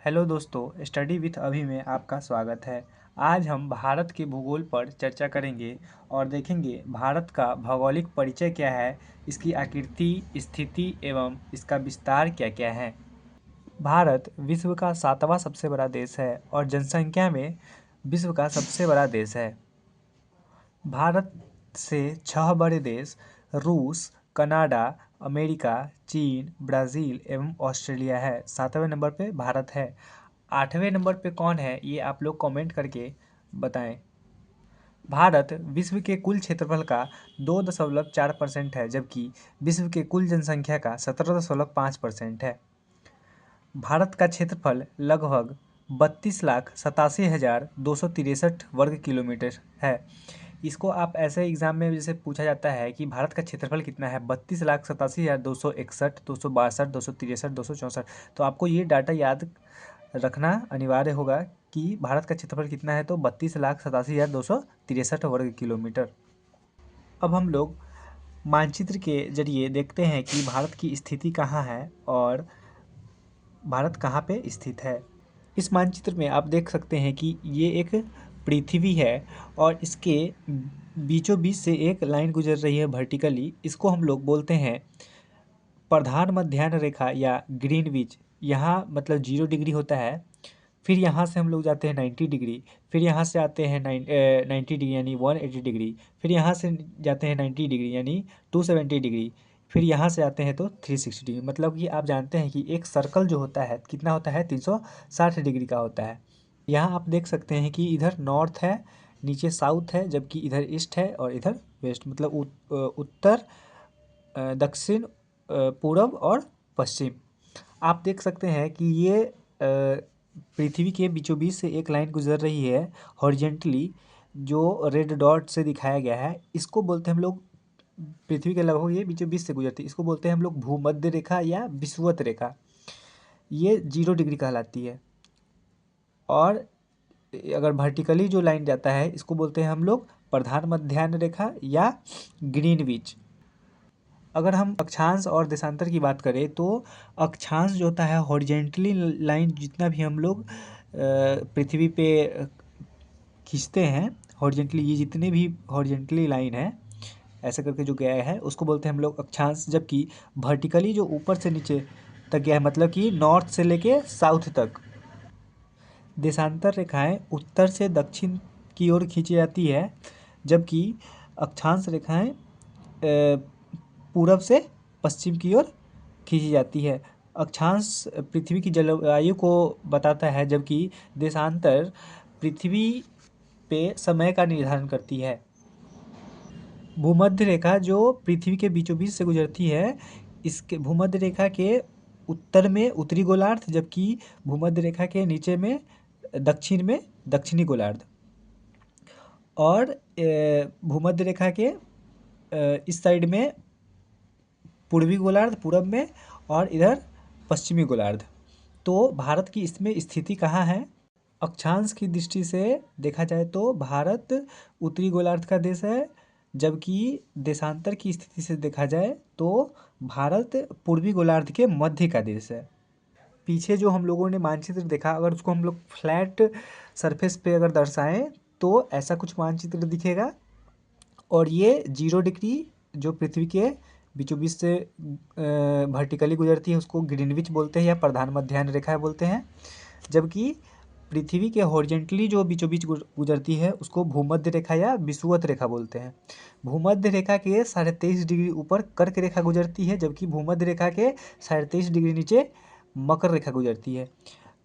Hello दोस्तों, study with अभी में आपका स्वागत है। आज हम भारत के भूगोल पर चर्चा करेंगे और देखेंगे भारत का भौगोलिक परिचय क्या है, इसकी आकृति, स्थिति एवं इसका विस्तार क्या क्या है। भारत विश्व का 7वां सबसे बड़ा देश है और जनसंख्या में विश्व का सबसे बड़ा देश है। भारत से 6 बड़े देश रूस, कनाडा, अमेरिका, चीन, ब्राज़ील एवं ऑस्ट्रेलिया है। 7वें नंबर पे भारत है। 8वें नंबर पे कौन है, ये आप लोग कमेंट करके बताएं। भारत विश्व के कुल क्षेत्रफल का 2.4% है, जबकि विश्व के कुल जनसंख्या का 17.5% है। भारत का क्षेत्रफल लगभग 32,87,263 वर्ग किलोमीटर है। इसको आप ऐसे एग्जाम में जैसे पूछा जाता है कि भारत का क्षेत्रफल कितना है, 32,87,261, 262, 263, 264। तो आपको ये डाटा याद रखना अनिवार्य होगा कि भारत का क्षेत्रफल कितना है, तो 32,87,263 वर्ग किलोमीटर। अब हम लोग मानचित्र के जरिए देखते हैं कि भारत की स्थिति कहाँ है और भारत कहाँ पे स्थित है। इस मानचित्र में आप देख सकते हैं कि ये एक पृथ्वी है और इसके बीचों बीच से एक लाइन गुजर रही है वर्टिकली। इसको हम लोग बोलते हैं प्रधान मध्याह्न रेखा या ग्रीनविच। यहाँ मतलब 0 डिग्री होता है। फिर यहाँ से हम लोग जाते हैं 90 डिग्री, फिर यहाँ से आते हैं 90 डिग्री यानी 180 डिग्री, फिर यहाँ से जाते हैं 90 डिग्री यानी 270 डिग्री, फिर यहाँ से आते हैं तो 360 डिग्री। मतलब कि आप जानते हैं कि एक सर्कल जो होता है कितना होता है, 360 डिग्री का होता है। यहाँ आप देख सकते हैं कि इधर नॉर्थ है, नीचे साउथ है, जबकि इधर ईस्ट है और इधर वेस्ट। मतलब उत्तर, दक्षिण, पूरब और पश्चिम। आप देख सकते हैं कि ये पृथ्वी के बीचों बीच से एक लाइन गुजर रही है हॉरिजेंटली, जो रेड डॉट से दिखाया गया है। इसको बोलते हैं हम लोग, पृथ्वी के लगभग ये बीचों बीच से गुजरती है, इसको बोलते हैं हम लोग भूमध्य रेखा या विषुवत रेखा। ये 0 डिग्री कहलाती है। और अगर वर्टिकली जो लाइन जाता है इसको बोलते हैं हम लोग प्रधान मध्याह्न रेखा या ग्रीनविच। अगर हम अक्षांश और देशांतर की बात करें तो अक्षांश जो होता है हॉरिजेंटली लाइन, जितना भी हम लोग पृथ्वी पे खींचते हैं हॉरिजेंटली, ये जितने भी हॉरिजेंटली लाइन है ऐसे करके जो गया है उसको बोलते हैं हम लोग अक्षांश। जबकि वर्टिकली जो ऊपर से नीचे तक गया है, मतलब कि नॉर्थ से लेके साउथ तक। देशांतर रेखाएं उत्तर से दक्षिण की ओर खींची जाती है, जबकि अक्षांश रेखाएं पूरब से पश्चिम की ओर खींची जाती है। अक्षांश पृथ्वी की जलवायु को बताता है, जबकि देशांतर पृथ्वी पे समय का निर्धारण करती है। भूमध्य रेखा जो पृथ्वी के बीचों बीच से गुजरती है, इसके भूमध्य रेखा के उत्तर में उत्तरी गोलार्ध, जबकि भूमध्य रेखा के नीचे में दक्षिण में दक्षिणी गोलार्ध। और भूमध्य रेखा के इस साइड में पूर्वी गोलार्ध पूरब में, और इधर पश्चिमी गोलार्ध। तो भारत की इसमें स्थिति कहाँ है? अक्षांश की दृष्टि से देखा जाए तो भारत उत्तरी गोलार्ध का देश है, जबकि देशांतर की स्थिति से देखा जाए तो भारत पूर्वी गोलार्ध के मध्य का देश है। पीछे जो हम लोगों ने मानचित्र देखा, अगर उसको हम लोग फ्लैट सरफेस पे अगर दर्शाएं तो ऐसा कुछ मानचित्र दिखेगा। और ये 0 डिग्री जो पृथ्वी के बीचों बीच से वर्टिकली गुजरती है उसको ग्रीनविच बोलते हैं या प्रधान मध्याह्न रेखा बोलते हैं। जबकि पृथ्वी के हॉरिजेंटली जो बीचों बीच गुजरती है उसको भूमध्य रेखा या विषुवत रेखा बोलते हैं। भूमध्य रेखा के 23.5 डिग्री ऊपर कर्क रेखा गुजरती है, जबकि भूमध्य रेखा के 23.5 डिग्री नीचे मकर रेखा गुजरती है।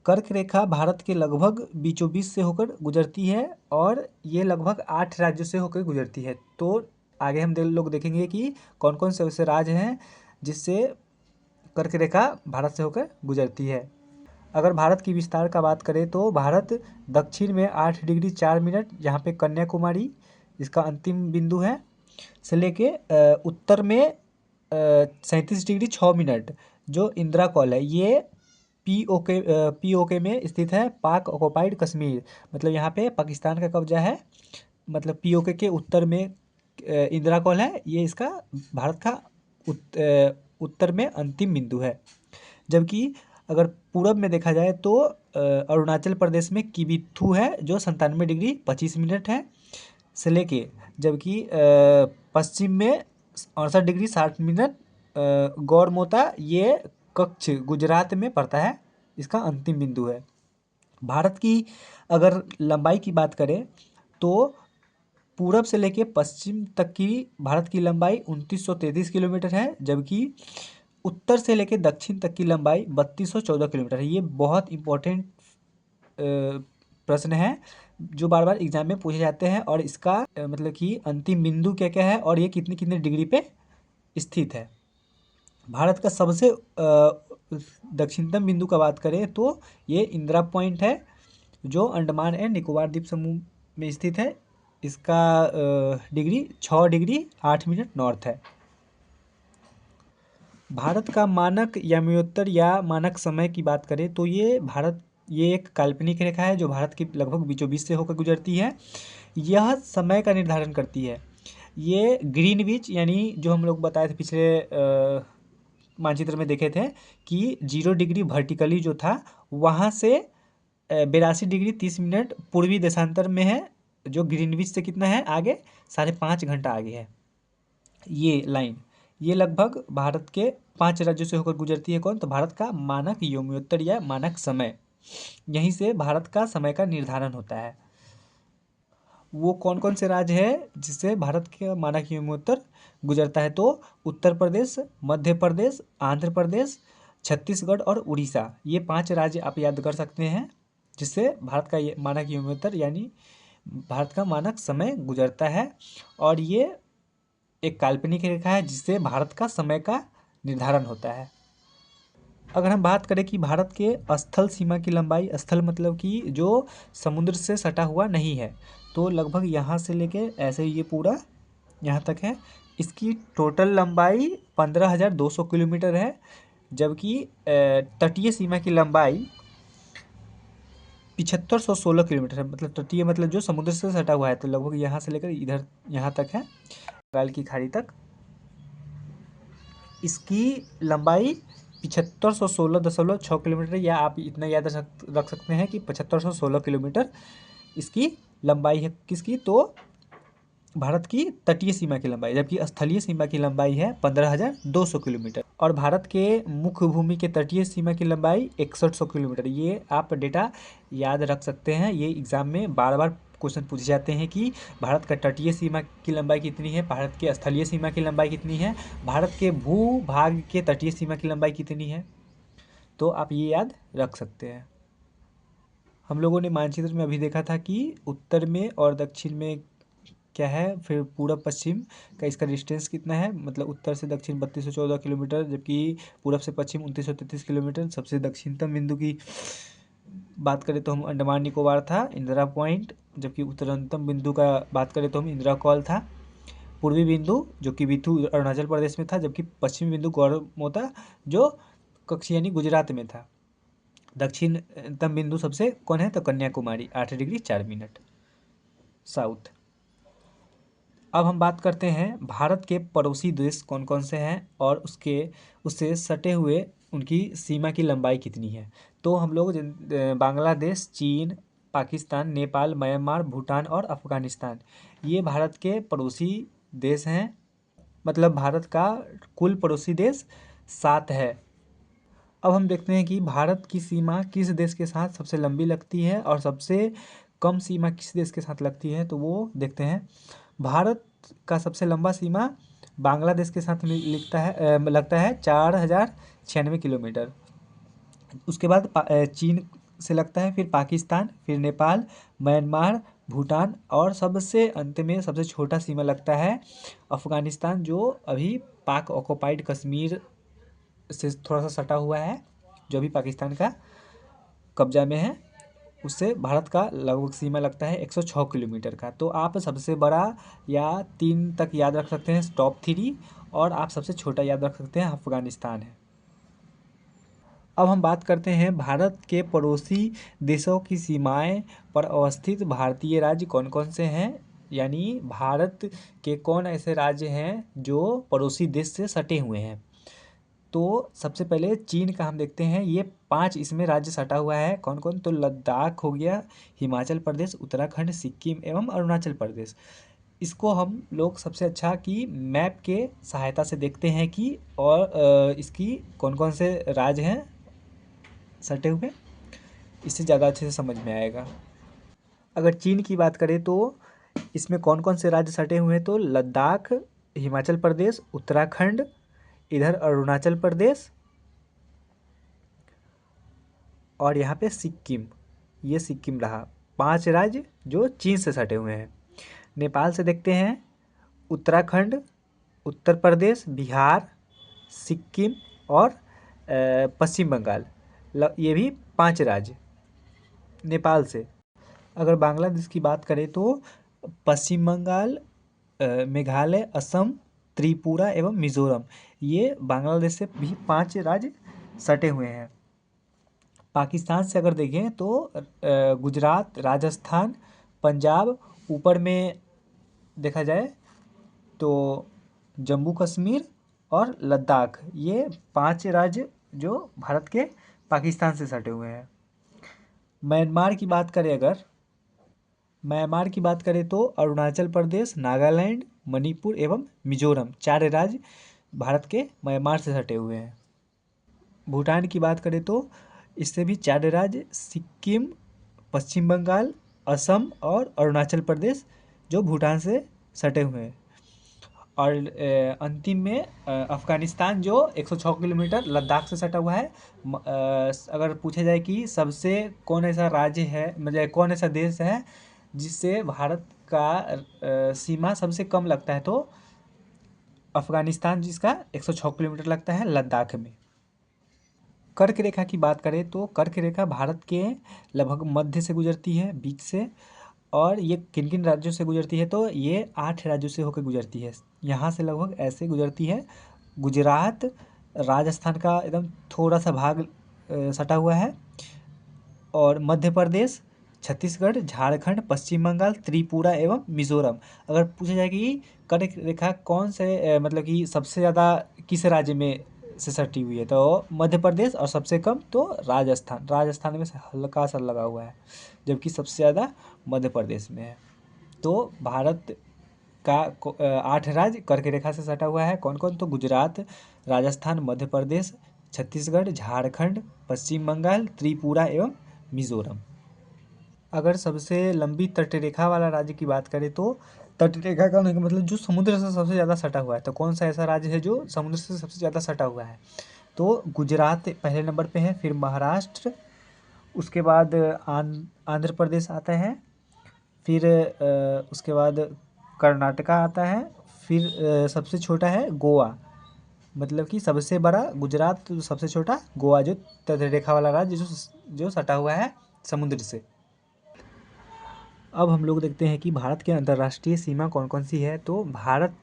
कर्क रेखा भारत के लगभग बीचों बीच से होकर गुजरती है और ये लगभग 8 राज्यों से होकर गुजरती है। तो आगे हम लोग देखेंगे कि कौन कौन से ऐसे राज्य हैं जिससे कर्क रेखा भारत से होकर गुजरती है। अगर भारत की विस्तार का बात करें तो भारत दक्षिण में 8 डिग्री 4 मिनट, जहाँ पे कन्याकुमारी इसका अंतिम बिंदु है, से लेके उत्तर में 37 डिग्री 6 मिनट जो इंदिरा कॉल है, ये पीओके में स्थित है, पाक ऑक्युपाइड कश्मीर। मतलब यहाँ पे पाकिस्तान का कब्जा है। मतलब पीओके के उत्तर में इंदिरा कॉल है, ये इसका भारत का उत्तर में अंतिम बिंदु है। जबकि अगर पूरब में देखा जाए तो अरुणाचल प्रदेश में किबिथु है जो 97 डिग्री 25 मिनट है से लेके, जबकि पश्चिम में 68 डिग्री 60 मिनट गौरमोता ये कच्छ गुजरात में पड़ता है, इसका अंतिम बिंदु है। भारत की अगर लंबाई की बात करें तो पूरब से लेके पश्चिम तक की भारत की लंबाई 2933 किलोमीटर है, जबकि उत्तर से लेके दक्षिण तक की लंबाई 3214 किलोमीटर है। ये बहुत इम्पोर्टेंट प्रश्न है जो बार बार एग्जाम में पूछे जाते हैं, और इसका मतलब कि अंतिम बिंदु क्या क्या है और ये कितनी कितनी डिग्री पे स्थित है। भारत का सबसे दक्षिणतम बिंदु का बात करें तो ये इंदिरा पॉइंट है जो अंडमान एंड निकोबार द्वीप समूह में स्थित है। इसका डिग्री 6 डिग्री 8 मिनट नॉर्थ है। भारत का मानक याम्योत्तर या मानक समय की बात करें तो ये एक काल्पनिक रेखा है जो भारत के लगभग बीचों बीच से होकर गुजरती है। यह समय का निर्धारण करती है। ये ग्रीनविच यानी जो हम लोग बताए थे पिछले मानचित्र में देखे थे कि 0 डिग्री वर्टिकली जो था वहाँ से 82 डिग्री 30 मिनट पूर्वी देशांतर में है, जो ग्रीनविच से कितना है आगे 5.5 घंटा आगे है। ये लाइन ये लगभग भारत के 5 राज्यों से होकर गुजरती है। कौन? तो भारत का मानक याम्योत्तर या मानक समय, यहीं से भारत का समय का निर्धारण होता है। वो कौन कौन से राज्य है जिससे भारत के मानक याम्योत्तर गुजरता है? तो उत्तर प्रदेश, मध्य प्रदेश, आंध्र प्रदेश, छत्तीसगढ़ और उड़ीसा, ये 5 राज्य आप याद कर सकते हैं जिससे भारत का ये मानक याम्योत्तर यानी भारत का मानक समय गुजरता है। और ये एक काल्पनिक रेखा है जिससे भारत का समय का निर्धारण होता है। अगर हम बात करें कि भारत के स्थल सीमा की लंबाई, स्थल मतलब कि जो समुद्र से सटा हुआ नहीं है, तो लगभग यहाँ से लेके ऐसे ये पूरा यहाँ तक है। इसकी टोटल लंबाई 15,200 किलोमीटर है, जबकि तटीय सीमा की लंबाई 7516 किलोमीटर है। मतलब तटीय मतलब जो समुद्र से सटा हुआ है, तो लगभग यहाँ से लेकर इधर यहाँ तक है, बंगाल की खाड़ी तक। इसकी लंबाई 7516.6 किलोमीटर, या आप इतना याद रख सकते हैं कि 7516 किलोमीटर इसकी लंबाई है। किसकी? तो भारत की तटीय सीमा की लंबाई, जबकि स्थलीय सीमा की लंबाई है 15,200 किलोमीटर। और भारत के मुख्य भूमि के तटीय सीमा की लंबाई 6100 किलोमीटर। ये आप डेटा याद रख सकते हैं, ये एग्जाम में बार बार क्वेश्चन पूछे जाते हैं कि भारत का तटीय सीमा की लंबाई कितनी है, भारत के स्थलीय सीमा की लंबाई कितनी है, भारत के भूभाग के तटीय सीमा की लंबाई कितनी है, तो आप ये याद रख सकते हैं। हम लोगों ने मानचित्र में अभी देखा था कि उत्तर में और दक्षिण में क्या है, फिर पूरब पश्चिम का इसका डिस्टेंस कितना है, मतलब उत्तर से दक्षिण 3214 किलोमीटर, जबकि पूरब से पश्चिम 2933 किलोमीटर। सबसे दक्षिणतम बिंदु की बात करें तो हम अंडमान निकोबार था, इंदिरा पॉइंट, जबकि उत्तरतम बिंदु का बात करें तो हम इंदिरा कॉल था। पूर्वी बिंदु जो कि बिथू अरुणाचल प्रदेश में था, जबकि पश्चिमी बिंदु गौरमोता जो कच्छ यानी गुजरात में था। दक्षिणतम बिंदु सबसे कौन है? तो कन्याकुमारी 8 डिग्री 4 मिनट साउथ। अब हम बात करते हैं भारत के पड़ोसी देश कौन कौन से हैं और उससे सटे हुए उनकी सीमा की लंबाई कितनी है। तो हम लोग बांग्लादेश, चीन, पाकिस्तान, नेपाल, म्यांमार, भूटान और अफगानिस्तान, ये भारत के पड़ोसी देश हैं। मतलब भारत का कुल पड़ोसी देश 7 है। अब हम देखते हैं कि भारत की सीमा किस देश के साथ सबसे लंबी लगती है और सबसे कम सीमा किस देश के साथ लगती है, तो वो देखते हैं। भारत का सबसे लंबा सीमा बांग्लादेश के साथ लगता है 4096 किलोमीटर। उसके बाद चीन से लगता है, फिर पाकिस्तान, फिर नेपाल, म्यांमार, भूटान और सबसे अंत में सबसे छोटा सीमा लगता है अफ़गानिस्तान, जो अभी पाक ऑक्युपाइड कश्मीर से थोड़ा सा सटा हुआ है, जो अभी पाकिस्तान का कब्जा में है। उससे भारत का लगभग सीमा लगता है 106 किलोमीटर का। तो आप सबसे बड़ा या 3 तक याद रख सकते हैं टॉप 3, और आप सबसे छोटा याद रख सकते हैं अफगानिस्तान है। अब हम बात करते हैं भारत के पड़ोसी देशों की सीमाएं पर अवस्थित भारतीय राज्य कौन कौन से हैं, यानी भारत के कौन ऐसे राज्य हैं जो पड़ोसी देश से सटे हुए हैं। तो सबसे पहले चीन का हम देखते हैं। ये 5 इसमें राज्य सटा हुआ है। कौन कौन? तो लद्दाख हो गया, हिमाचल प्रदेश, उत्तराखंड, सिक्किम एवं अरुणाचल प्रदेश। इसको हम लोग सबसे अच्छा कि मैप के सहायता से देखते हैं कि और इसकी कौन कौन से राज्य हैं सटे हुए, इससे ज़्यादा अच्छे से समझ में आएगा। अगर चीन की बात करें तो इसमें कौन कौन से राज्य सटे हुए हैं? तो लद्दाख, हिमाचल प्रदेश, उत्तराखंड, इधर अरुणाचल प्रदेश और यहाँ पे सिक्किम। ये सिक्किम रहा। 5 राज्य जो चीन से सटे हुए हैं। नेपाल से देखते हैं उत्तराखंड, उत्तर प्रदेश, बिहार, सिक्किम और पश्चिम बंगाल। ये भी 5 राज्य नेपाल से। अगर बांग्लादेश की बात करें तो पश्चिम बंगाल, मेघालय, असम, त्रिपुरा एवं मिजोरम। ये बांग्लादेश से भी 5 राज्य सटे हुए हैं। पाकिस्तान से अगर देखें तो गुजरात, राजस्थान, पंजाब, ऊपर में देखा जाए तो जम्मू कश्मीर और लद्दाख। ये 5 राज्य जो भारत के पाकिस्तान से सटे हुए हैं। म्यांमार की बात करें तो अरुणाचल प्रदेश, नागालैंड, मणिपुर एवं मिजोरम 4 राज्य भारत के म्यांमार से सटे हुए हैं। भूटान की बात करें तो इससे भी 4 राज्य सिक्किम, पश्चिम बंगाल, असम और अरुणाचल प्रदेश जो भूटान से सटे हुए हैं। और अंतिम में अफ़गानिस्तान जो 106 किलोमीटर लद्दाख से सटा हुआ है। अगर पूछा जाए कि सबसे कौन ऐसा राज्य है, मतलब कौन ऐसा देश है जिससे भारत का सीमा सबसे कम लगता है, तो अफ़गानिस्तान जिसका 106 किलोमीटर लगता है लद्दाख में। कर्क रेखा की बात करें तो कर्क रेखा भारत के लगभग मध्य से गुजरती है, बीच से। और ये किन किन राज्यों से गुजरती है? तो ये 8 राज्यों से होकर गुजरती है। यहाँ से लगभग ऐसे गुजरती है। गुजरात, राजस्थान का एकदम थोड़ा सा भाग सटा हुआ है, और मध्य प्रदेश, छत्तीसगढ़, झारखंड, पश्चिम बंगाल, त्रिपुरा एवं मिजोरम। अगर पूछा जाए कि कर्क रेखा कौन से मतलब कि सबसे ज़्यादा किस राज्य में से सटी हुई है, तो मध्य प्रदेश, और सबसे कम तो राजस्थान में से हल्का सा लगा हुआ है, जबकि सबसे ज़्यादा मध्य प्रदेश में है। तो भारत का 8 राज्य कर्क रेखा से सटा हुआ है। कौन कौन? तो गुजरात, राजस्थान, मध्य प्रदेश, छत्तीसगढ़, झारखंड, पश्चिम बंगाल, त्रिपुरा एवं मिजोरम। अगर सबसे लंबी तटरेखा वाला राज्य की बात करें तो तटरेखा का होने का मतलब जो समुद्र से सबसे ज़्यादा सटा हुआ है। तो कौन सा ऐसा राज्य है जो समुद्र से सबसे ज़्यादा सटा हुआ है? तो गुजरात पहले नंबर पे है, फिर महाराष्ट्र, उसके बाद आंध्र प्रदेश आता है, फिर उसके बाद कर्नाटका आता है, फिर सबसे छोटा है गोवा। मतलब कि सबसे बड़ा गुजरात, तो सबसे छोटा गोवा, जो तटरेखा वाला राज्य जो सटा हुआ है समुद्र से। अब हम लोग देखते हैं कि भारत के अंतर्राष्ट्रीय सीमा कौन कौन सी है। तो भारत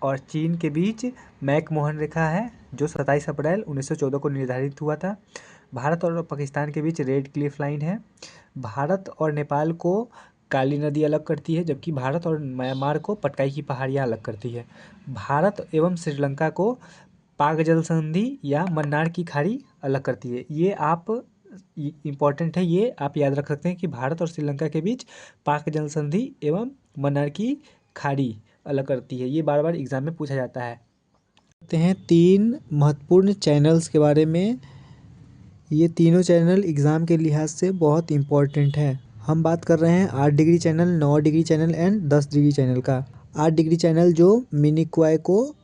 और चीन के बीच मैकमोहन रेखा है, जो 27 अप्रैल 1914 को निर्धारित हुआ था। भारत और पाकिस्तान के बीच रेड क्लिफ लाइन है। भारत और नेपाल को काली नदी अलग करती है, जबकि भारत और म्यांमार को पटकाई की पहाड़ियाँ अलग करती है। भारत एवं श्रीलंका को पाक जल संधि या मन्नार की खाड़ी अलग करती है। ये आप इम्पॉर्टेंट है, ये आप याद रख सकते हैं कि भारत और श्रीलंका के बीच पाक जल संधि एवं मन्नार की खाड़ी अलग करती है। ये बार बार एग्जाम में पूछा जाता है। देखते हैं 3 महत्वपूर्ण चैनल्स के बारे में। ये तीनों चैनल एग्ज़ाम के लिहाज से बहुत इम्पोर्टेंट है। हम बात कर रहे हैं 8 degree channel, 9 degree channel and 10 degree channel का। 8 डिग्री चैनल जो मिनिकॉय को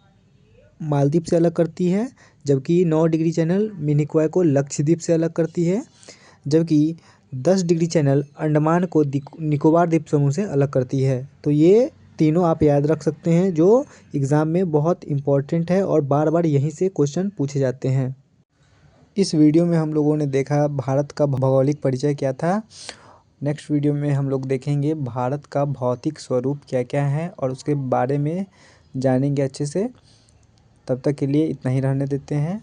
मालदीव से अलग करती है, जबकि 9 डिग्री चैनल मिनिकॉय को लक्षद्वीप से अलग करती है, जबकि 10 डिग्री चैनल अंडमान को निकोबार द्वीप समूह से अलग करती है। तो ये तीनों आप याद रख सकते हैं, जो एग्ज़ाम में बहुत इम्पोर्टेंट है और बार बार यहीं से क्वेश्चन पूछे जाते हैं। इस वीडियो में हम लोगों ने देखा भारत का भौगोलिक परिचय क्या था। नेक्स्ट वीडियो में हम लोग देखेंगे भारत का भौतिक स्वरूप क्या क्या है और उसके बारे में जानेंगे अच्छे से। तब तक के लिए इतना ही रहने देते हैं।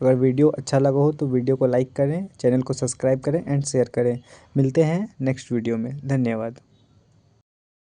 अगर वीडियो अच्छा लगा हो तो वीडियो को लाइक करें, चैनल को सब्सक्राइब करें एंड शेयर करें। मिलते हैं नेक्स्ट वीडियो में। धन्यवाद।